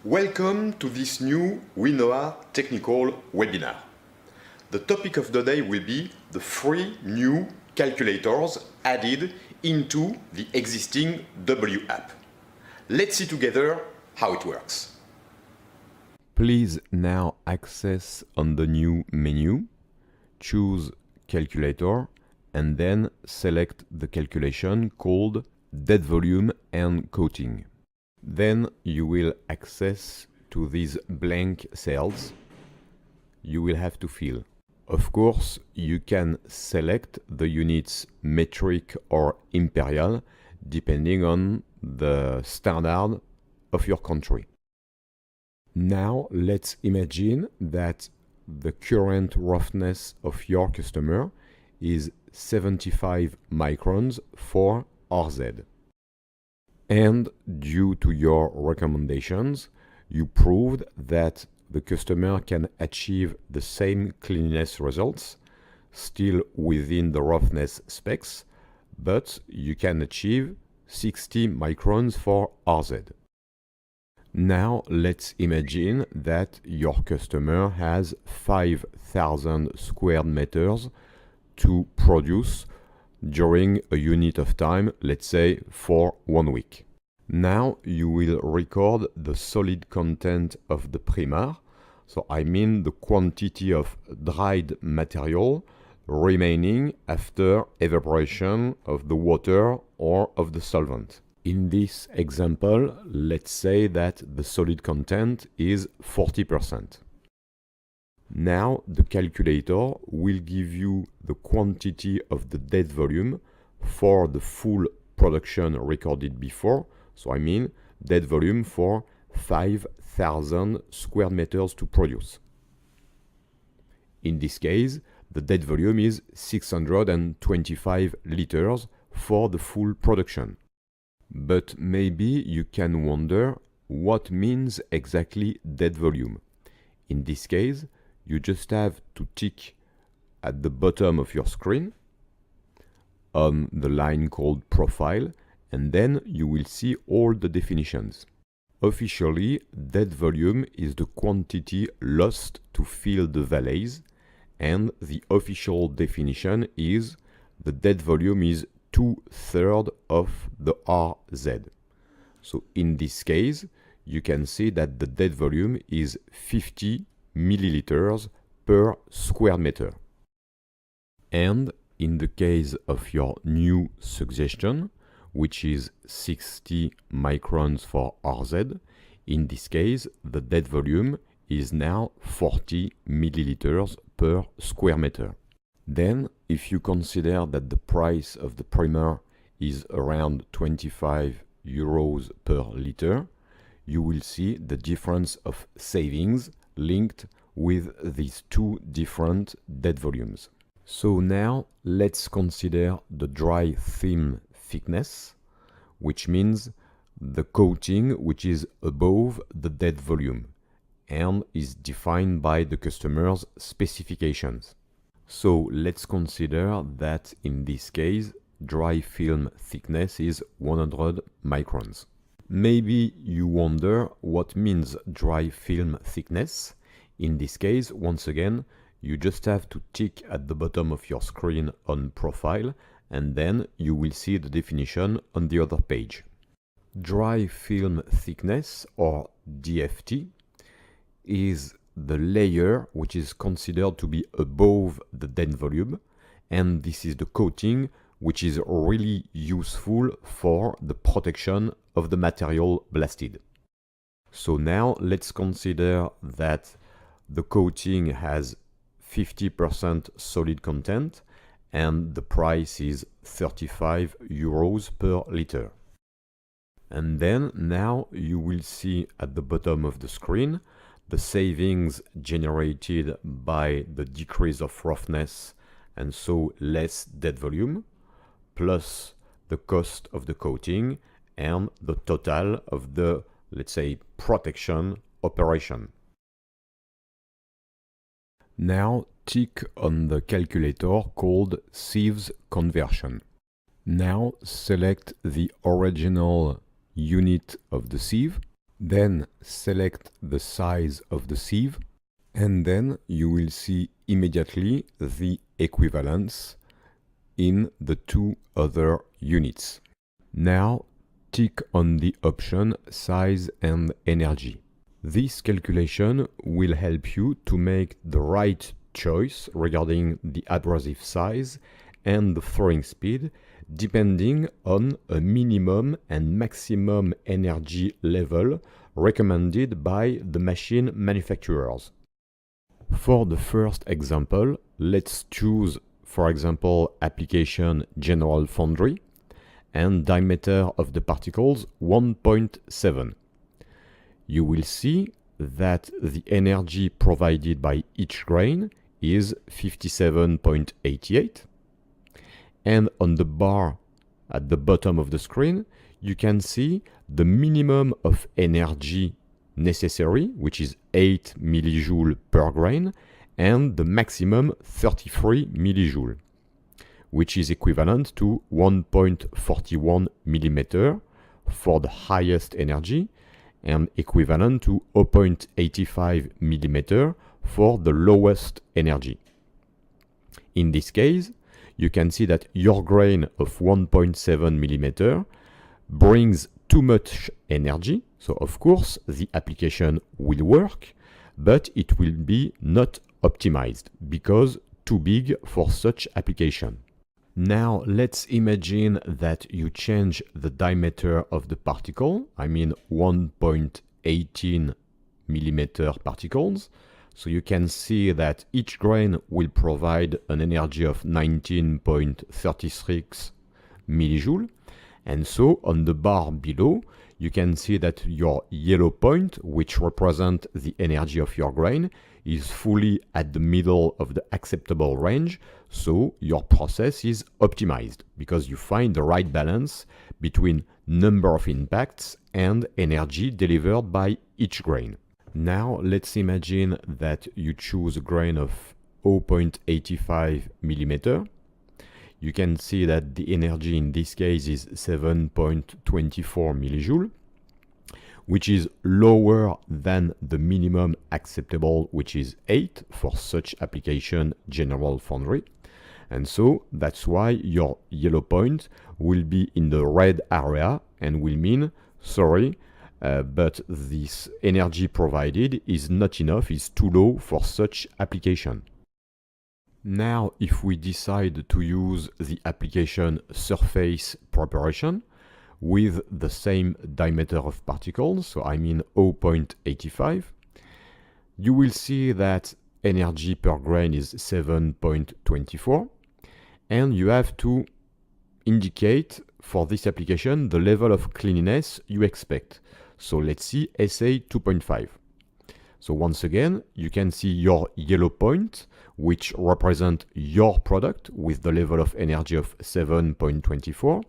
Welcome to this new WINOA technical webinar. The topic of the day will be the 3 new calculators added into the existing W app. Let's see together how it works. Please now access on the new menu, choose Calculator, and then select the calculation called Dead Volume and Coating. Then you will access to these blank cells you will have to fill. Of course, you can select the units metric or imperial depending on the standard of your country. Now let's imagine that the current roughness of your customer is 75 microns for RZ. And due to your recommendations, you proved that the customer can achieve the same cleanliness results, still within the roughness specs, but you can achieve 60 microns for RZ. Now let's imagine that your customer has 5,000 square meters to produce during a unit of time, let's say for 1 week. Now you will record the solid content of the primar, so I mean the quantity of dried material remaining after evaporation of the water or of the solvent. In this example, let's say that the solid content is 40%. Now the calculator will give you the quantity of the dead volume for the full production recorded before, so I mean dead volume for 5,000 square meters to produce. In this case, the dead volume is 625 liters for the full production. But maybe you can wonder what means exactly dead volume. In this case, you just have to tick at the bottom of your screen on the line called Profile, and then you will see all the definitions. Officially, dead volume is the quantity lost to fill the valleys, and the official definition is the dead volume is 2/3 of the RZ. So in this case, you can see that the dead volume is 50 milliliters per square meter. And in the case of your new suggestion, which is 60 microns for RZ, in this case, the dead volume is now 40 milliliters per square meter. Then, if you consider that the price of the primer is around 25 euros per liter, you will see the difference of savings linked with these two different dead volumes. So now let's consider the dry film thickness, which means the coating which is above the dead volume and is defined by the customer's specifications. So let's consider that in this case, dry film thickness is 100 microns. Maybe you wonder what means dry film thickness. In this case, once again, you just have to tick at the bottom of your screen on Profile, and then you will see the definition on the other page. Dry film thickness, or DFT, is the layer which is considered to be above the dead volume, and this is the coating which is really useful for the protection of the material blasted. So now let's consider that the coating has 50% solid content and the price is 35 euros per liter. And then now you will see at the bottom of the screen the savings generated by the decrease of roughness and so less dead volume, plus the cost of the coating and the total of the, let's say, protection operation. Now tick on the calculator called Sieves Conversion. Now select the original unit of the sieve Then select the size of the sieve, and then you will see immediately the equivalence in the two other units. Now tick on the option Size and Energy. This calculation will help you to make the right choice regarding the abrasive size and the throwing speed, depending on a minimum and maximum energy level recommended by the machine manufacturers. For the first example, let's choose, for example, application General Foundry and diameter of the particles 1.7. You will see that the energy provided by each grain is 57.88, and on the bar at the bottom of the screen you can see the minimum of energy necessary, which is 8 millijoule per grain, and the maximum 33 millijoule, which is equivalent to 1.41 millimeter for the highest energy and equivalent to 0.85 millimeter for the lowest energy. In this case, you can see that your grain of 1.7 millimeter brings too much energy, so of course the application will work, but it will be not optimized because too big for such application. Now let's imagine that you change the diameter of the particle, I mean 1.18 millimeter particles. So you can see that each grain will provide an energy of 19.36 millijoule. And so on the bar below, you can see that your yellow point, which represents the energy of your grain, is fully at the middle of the acceptable range. So your process is optimized because you find the right balance between number of impacts and energy delivered by each grain. Now let's imagine that you choose a grain of 0.85 millimeter. You can see that the energy in this case is 7.24 millijoule, which is lower than the minimum acceptable, which is 8 for such application General Foundry. And so that's why your yellow point will be in the red area and will mean, sorry, but this energy provided is not enough, is too low for such application. Now, if we decide to use the application surface preparation with the same diameter of particles, so I mean 0.85, you will see that energy per grain is 7.24, and you have to indicate for this application the level of cleanliness you expect. So let's see SA 2.5. So once again, you can see your yellow point, which represents your product with the level of energy of 7.24,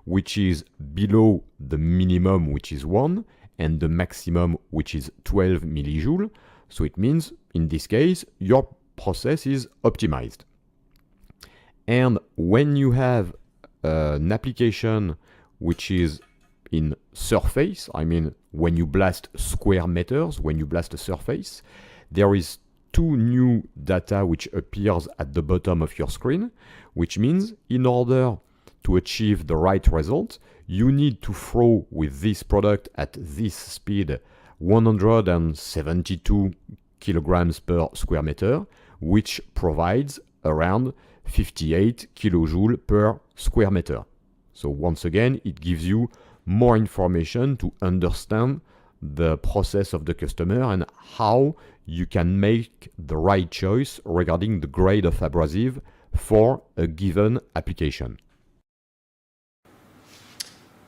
which is below the minimum, which is 1, and the maximum, which is 12 millijoule. So it means, in this case, your process is optimized. And when you have an application which is in surface, I mean when you blast square meters, when you blast a surface, there is two new data which appears at the bottom of your screen, which means in order to achieve the right result, you need to throw with this product at this speed 172 kilograms per square meter, which provides around 58 kilojoule per square meter. So once again, it gives you more information to understand the process of the customer and how you can make the right choice regarding the grade of abrasive for a given application.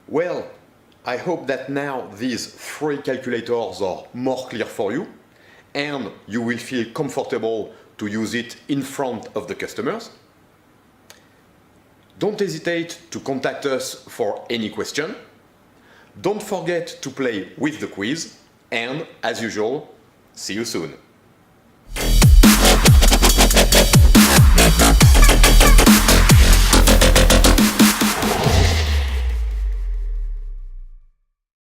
Well, I hope that now these three calculators are more clear for you and you will feel comfortable to use it in front of the customers. Don't hesitate to contact us for any question. Don't forget to play with the quiz, and as usual, see you soon.